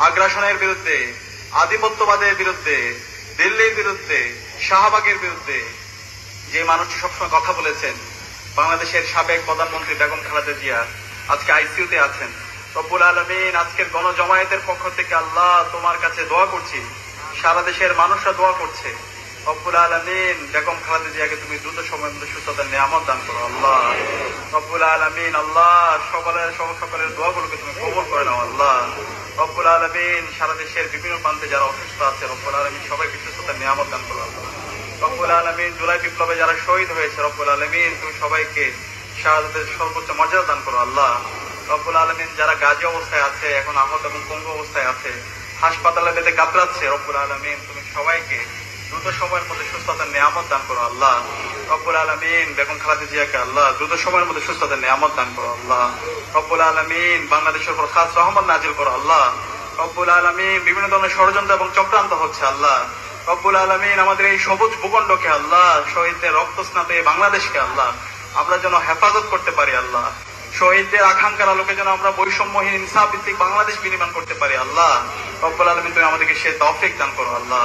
আগ্রাসনের বিরুদ্ধে, আধিপত্যবাদের বিরুদ্ধে, দিল্লির বিরুদ্ধে, শাহবাগের বিরুদ্ধে যে মানুষটি সবসময় কথা বলেছেন, বাংলাদেশের সাবেক প্রধানমন্ত্রী বেগম খালেদা জিয়া আজকে আইসিইউতে আছেন। রব্বুল আলামিন আজকের গণজমায়েতের পক্ষ থেকে আল্লাহ তোমার কাছে দোয়া করছি, সারা দেশের মানুষরা দোয়া করছে, রব্বুল আলামিন বেগম খালেদা জিয়াকে তুমি দ্রুত সময়ের মধ্যে সুস্থতার নিয়ামত দান করো আল্লাহ। রব্বুল আলামিন আল্লাহ সকলের দোয়াগুলোকে তুমি কবুল করে নাও আল্লাহ। রব্বুল আলামিন সারা দেশের বিভিন্ন প্রান্তে যারা অসুস্থ আছে রব্বুল আলামিন সবাইকে সুস্থতার নিয়ামত দান করো আল্লাহ। রব্বুল আলামিন জুলাই বিপ্লবে যারা শহীদ হয়েছে রব্বুল আলামিন তুমি সবাইকে শাহাদাতের সর্বোচ্চ মর্যাদা দান করো আল্লাহ। রব্বুল আলামিন যারা গাজী অবস্থায় আছে, এখন আহত এবং পঙ্গু অবস্থায় আছে, হাসপাতালে বেঁধে কাতরাচ্ছে রব্বুল আলামিন তুমি সবাইকে দ্রুত সময়ের মধ্যে সুস্থতার নিয়ামত দান করো আল্লাহ। রব্বুল আলামিন বেগম খালেদা জিয়াকে আল্লাহ দ্রুত সময়ের মধ্যে সুস্থতার নিয়ামত দান করো আল্লাহ। রব্বুল আলামিন বাংলাদেশের উপর খাস রহমত নাজিল করো আল্লাহ। রব্বুল আলামিন বিভিন্ন ধরনের ষড়যন্ত্র এবং চক্রান্ত হচ্ছে আল্লাহ। রব্বুল আলামিন আমাদের এই সবুজ ভূখণ্ডকে আল্লাহ, শহীদদের রক্তস্নাত এই বাংলাদেশকে আল্লাহ আমরা যেন হেফাজত করতে পারি আল্লাহ। শহীদদের আকাঙ্ক্ষার আলোকে যেন আমরা বৈষম্যহীন ইনসাফ ভিত্তিক বাংলাদেশ বিনির্মাণ করতে পারি আল্লাহ। রব্বুল আলামিন তুমি আমাদেরকে সে তৌফিক দান করো আল্লাহ।